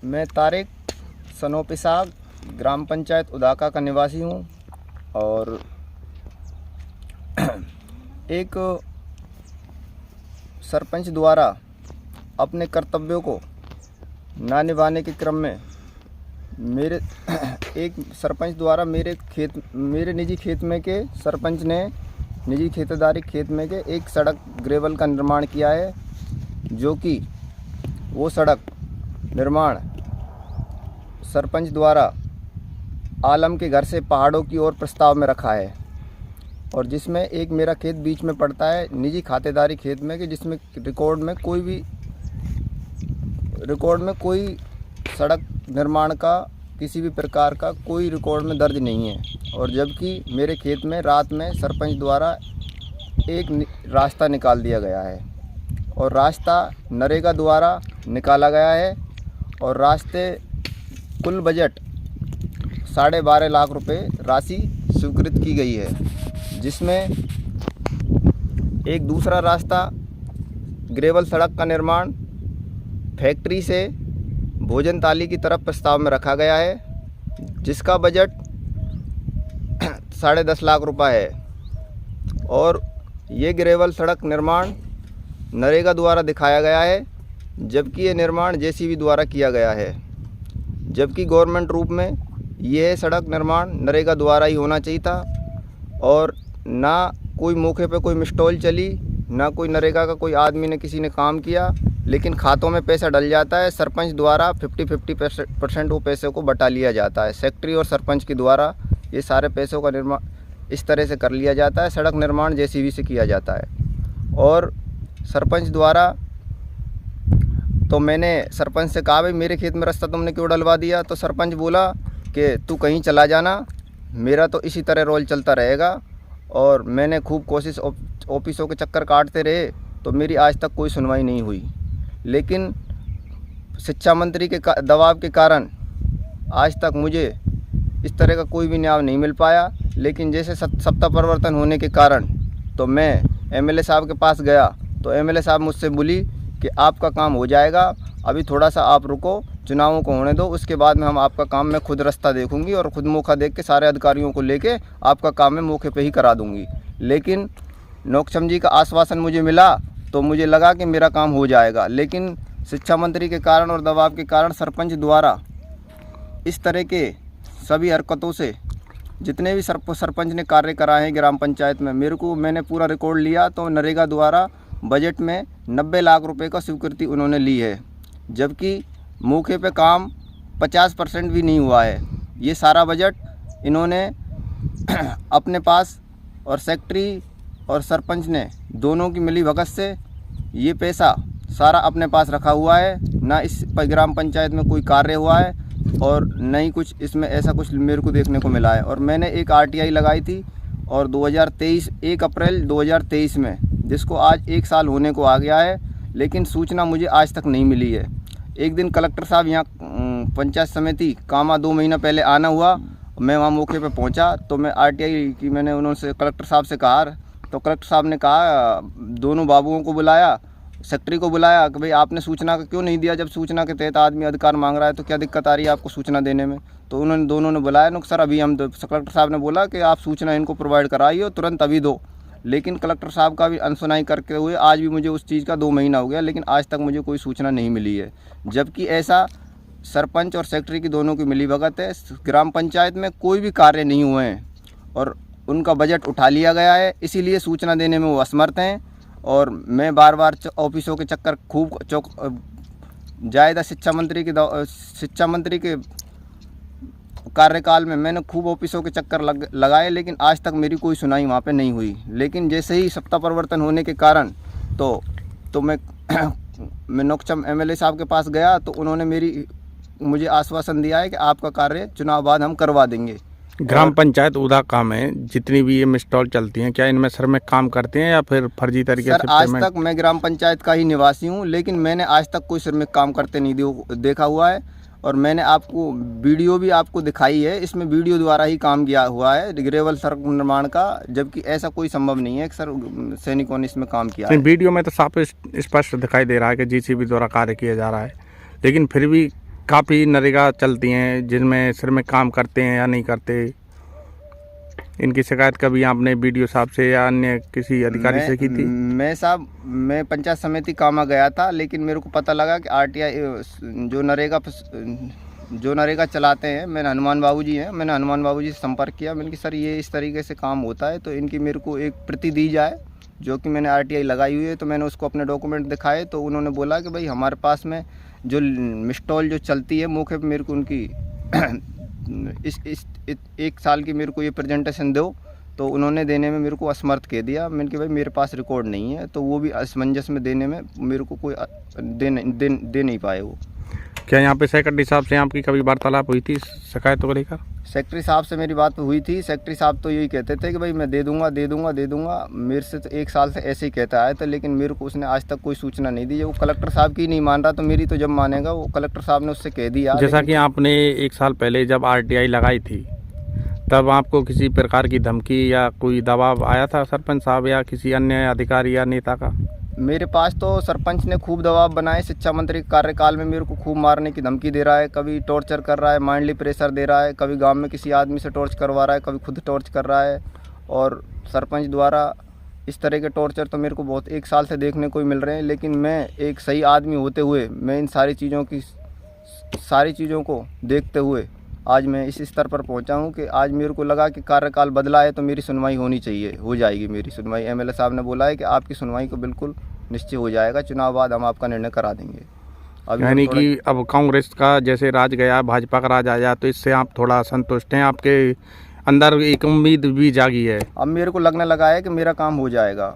मैं तारिक सनोपिसाग ग्राम पंचायत उदाका का निवासी हूँ और एक सरपंच द्वारा अपने कर्तव्यों को ना निभाने के क्रम में मेरे एक सरपंच द्वारा मेरे निजी खेत में के सरपंच ने निजी खेतेदारी खेत में के एक सड़क ग्रेवल का निर्माण किया है, जो कि वो सड़क निर्माण सरपंच द्वारा आलम के घर से पहाड़ों की ओर प्रस्ताव में रखा है और जिसमें एक मेरा खेत बीच में पड़ता है निजी खातेदारी खेत में, कि जिसमें रिकॉर्ड में कोई सड़क निर्माण का किसी भी प्रकार का कोई रिकॉर्ड में दर्ज नहीं है। और जबकि मेरे खेत में रात में सरपंच द्वारा एक रास्ता निकाल दिया गया है और रास्ता नरेगा द्वारा निकाला गया है और रास्ते कुल बजट 12.5 लाख रुपए राशि स्वीकृत की गई है, जिसमें एक दूसरा रास्ता ग्रेवल सड़क का निर्माण फैक्ट्री से भोजन ताली की तरफ प्रस्ताव में रखा गया है, जिसका बजट 10.5 लाख रुपए है। और ये ग्रेवल सड़क निर्माण नरेगा द्वारा दिखाया गया है, जबकि ये निर्माण जेसीबी द्वारा किया गया है, जबकि गवर्नमेंट रूप में यह सड़क निर्माण नरेगा द्वारा ही होना चाहिए था। और ना कोई मौके पे कोई मिस्टॉल चली, ना कोई नरेगा का कोई आदमी ने किसी ने काम किया, लेकिन खातों में पैसा डल जाता है। सरपंच द्वारा 50% वो पैसे को बटा लिया जाता है। सेक्रेटरी और सरपंच के द्वारा ये सारे पैसों का निर्माण इस तरह से कर लिया जाता है। सड़क निर्माण जेसीबी से किया जाता है। और सरपंच द्वारा तो मैंने सरपंच से कहा, भाई मेरे खेत में रास्ता तुमने क्यों डलवा दिया? तो सरपंच बोला कि तू कहीं चला जाना, मेरा तो इसी तरह रोल चलता रहेगा। और मैंने खूब कोशिश ऑफिसों के चक्कर काटते रहे तो मेरी आज तक कोई सुनवाई नहीं हुई। लेकिन शिक्षा मंत्री के दबाव के कारण आज तक मुझे इस तरह का कोई भी न्याय नहीं मिल पाया। लेकिन जैसे सत्ता परिवर्तन होने के कारण तो मैं एमएलए साहब के पास गया तो एमएलए साहब मुझसे बोली कि आपका काम हो जाएगा, अभी थोड़ा सा आप रुको, चुनावों को होने दो, उसके बाद में हम आपका काम मैं खुद रास्ता देखूंगी और खुद मौका देख के सारे अधिकारियों को लेके आपका काम मैं मौके पे ही करा दूंगी। लेकिन नोकचम जी का आश्वासन मुझे मिला तो मुझे लगा कि मेरा काम हो जाएगा। लेकिन शिक्षा मंत्री के कारण और दबाव के कारण सरपंच द्वारा इस तरह के सभी हरकतों से जितने भी सरपंच ने कार्य कराए हैं ग्राम पंचायत में, मैंने पूरा रिकॉर्ड लिया तो नरेगा द्वारा बजट में 90 लाख रुपए का स्वीकृति उन्होंने ली है, जबकि मौके पे काम 50% भी नहीं हुआ है। ये सारा बजट इन्होंने अपने पास और सेक्रेटरी और सरपंच ने दोनों की मिलीभगत से ये पैसा सारा अपने पास रखा हुआ है। ना इस ग्राम पंचायत में कोई कार्य हुआ है और न ही कुछ इसमें ऐसा कुछ मेरे को देखने को मिला है। और मैंने एक आरटीआई लगाई थी और 1 अप्रैल 2023 में, जिसको आज 1 साल होने को आ गया है, लेकिन सूचना मुझे आज तक नहीं मिली है। एक दिन कलेक्टर साहब यहाँ पंचायत समिति कामा 2 महीना पहले आना हुआ, मैं वहाँ मौके पे पहुँचा तो मैं आरटीआई की मैंने उन्होंने कलेक्टर साहब से कहा तो कलेक्टर साहब ने कहा, दोनों बाबुओं को बुलाया, सेक्रेटरी को बुलाया कि भाई आपने सूचना का क्यों नहीं दिया? जब सूचना के तहत आदमी अधिकार मांग रहा है तो क्या दिक्कत आ रही है आपको सूचना देने में? तो दोनों ने बुलाया, नुक सर अभी हम कलेक्टर साहब ने बोला कि आप सूचना इनको प्रोवाइड कराइए तुरंत अभी दो। लेकिन कलेक्टर साहब का भी अनसुनाई करके हुए आज भी मुझे उस चीज़ का 2 महीना हो गया, लेकिन आज तक मुझे कोई सूचना नहीं मिली है। जबकि ऐसा सरपंच और सेक्रेटरी की दोनों की मिलीभगत है। ग्राम पंचायत में कोई भी कार्य नहीं हुए हैं और उनका बजट उठा लिया गया है, इसीलिए सूचना देने में वो असमर्थ हैं। और मैं बार बार ऑफिसों के चक्कर खूब जायदा शिक्षा मंत्री के कार्यकाल में मैंने खूब ऑफिसों के चक्कर लगाए, लेकिन आज तक मेरी कोई सुनाई वहाँ पे नहीं हुई। लेकिन जैसे ही सत्ता परिवर्तन होने के कारण तो मैं नोकचम एमएलए साहब के पास गया तो उन्होंने मुझे आश्वासन दिया है कि आपका कार्य चुनाव बाद हम करवा देंगे। ग्राम पंचायत उदाका में जितनी भी ये मिस्टॉल चलती हैं, क्या इनमें श्रमिक काम करते हैं या फिर फर्जी तरीके से? आज तक मैं ग्राम पंचायत का ही निवासी हूँ, लेकिन मैंने आज तक कोई श्रमिक काम करते नहीं देखा हुआ है। और मैंने आपको वीडियो भी आपको दिखाई है, इसमें वीडियो द्वारा ही काम किया हुआ है ग्रेवल सड़क निर्माण का, जबकि ऐसा कोई संभव नहीं है कि सैनिकों ने इसमें काम किया है। वीडियो में तो साफ स्पष्ट दिखाई दे रहा है कि जेसीबी द्वारा कार्य किया जा रहा है, लेकिन फिर भी काफ़ी नरेगा चलती हैं जिनमें सिर में काम करते हैं या नहीं करते, इनकी शिकायत कभी आपने बीडीओ साहब से या अन्य किसी अधिकारी से की थी? मैं पंचायत समिति कामा गया था, लेकिन मेरे को पता लगा कि आरटीआई जो नरेगा चलाते हैं, मैंने हनुमान बाबू जी से संपर्क किया। मैंने कि सर ये इस तरीके से काम होता है, तो इनकी मेरे को एक प्रति दी जाए, जो कि मैंने आरटीआई लगाई हुई है। तो मैंने उसको अपने डॉक्यूमेंट दिखाए, तो उन्होंने बोला कि भाई हमारे पास में जो मिस्टॉल जो चलती है मौके पे मेरे को उनकी इस 1 साल की मेरे को ये प्रेजेंटेशन दो। तो उन्होंने देने में मेरे को असमर्थ कह दिया। मैंने कि भाई मेरे पास रिकॉर्ड नहीं है, तो वो भी असमंजस में देने में मेरे को कोई दे नहीं पाए वो। क्या यहाँ पे सेक्रेटरी साहब से आपकी कभी वार्तालाप हुई थी शिकायतों को लेकर? सेक्रेटरी साहब से मेरी बात हुई थी। सेक्रेटरी साहब तो यही कहते थे कि भाई मैं दे दूंगा। मेरे से तो 1 साल से ऐसे ही कहता आया था, लेकिन मेरे को उसने आज तक कोई सूचना नहीं दी। वो कलेक्टर साहब की नहीं मान रहा, तो मेरी तो जब मानेगा वो कलेक्टर साहब ने उससे कह दिया। जैसा कि आपने 1 साल पहले जब आरटीआई लगाई थी, तब आपको किसी प्रकार की धमकी या कोई दबाव आया था सरपंच साहब या किसी अन्य अधिकारी या नेता का? मेरे पास तो सरपंच ने खूब दबाव बनाए। शिक्षा मंत्री के कार्यकाल में मेरे को खूब मारने की धमकी दे रहा है, कभी टॉर्चर कर रहा है, माइंडली प्रेशर दे रहा है, कभी गांव में किसी आदमी से टॉर्च करवा रहा है, कभी खुद टॉर्च कर रहा है। और सरपंच द्वारा इस तरह के टॉर्चर तो मेरे को बहुत 1 साल से देखने को ही मिल रहे हैं। लेकिन मैं एक सही आदमी होते हुए, मैं इन सारी चीज़ों को देखते हुए आज मैं इस स्तर पर पहुंचा हूं कि आज मेरे को लगा कि कार्यकाल बदला है, तो मेरी सुनवाई होनी चाहिए, हो जाएगी मेरी सुनवाई। एमएलए साहब ने बोला है कि आपकी सुनवाई को बिल्कुल निश्चय हो जाएगा, चुनाव बाद हम आपका निर्णय करा देंगे। यानी कि अब कांग्रेस का जैसे राज गया, भाजपा का राज आया, तो इससे आप थोड़ा संतुष्ट हैं? आपके अंदर एक उम्मीद भी जागी है? अब मेरे को लगने लगा है कि मेरा काम हो जाएगा।